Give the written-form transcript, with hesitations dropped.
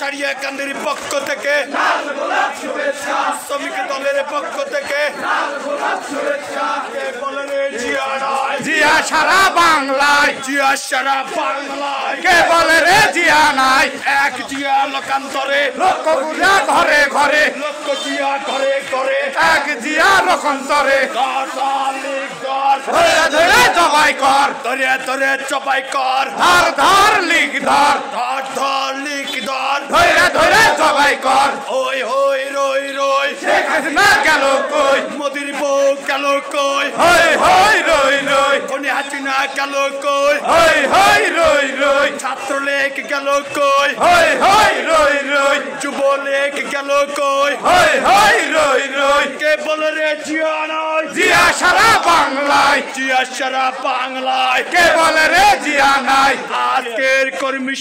সারিয়াকান্দির পক্ষ থেকে শ্রমিক দলের পক্ষ থেকে জিয়া সারা বাংলায়, জিয়া সারা বাংলায় কে বলে রে জিয়া নাই? এক জিয়া লোকান্তরে লক্ষ গুলা ঘরে ঘরে, লক্ষ জিয়া ঘরে ঘরে এক জিয়া লোকান্তরে। ধরে ধরে জবাই কর, ধরে চপাই কর, ধর ধর লিখ ধর, ধর লিখ ধর, ধরে ধরে জবাই কর। ওই হই রই রই শেখ হাসিনা গেল কই, মোদির বউ গেল কই, হই হই রই রই, কোনি হাসিনা গেল কই, হই হই রই রই, ছাত্রলীগ গেল কই, হই হই রই রই, যুবলীগ গেল কই, হই হই রই রই। কে বলে রে জিয়া নাই? জিয়া সারা বাংলায়, জিয়া সারা বাংলায় কে বলে রে জিয়া নাই? আজকের কর্মী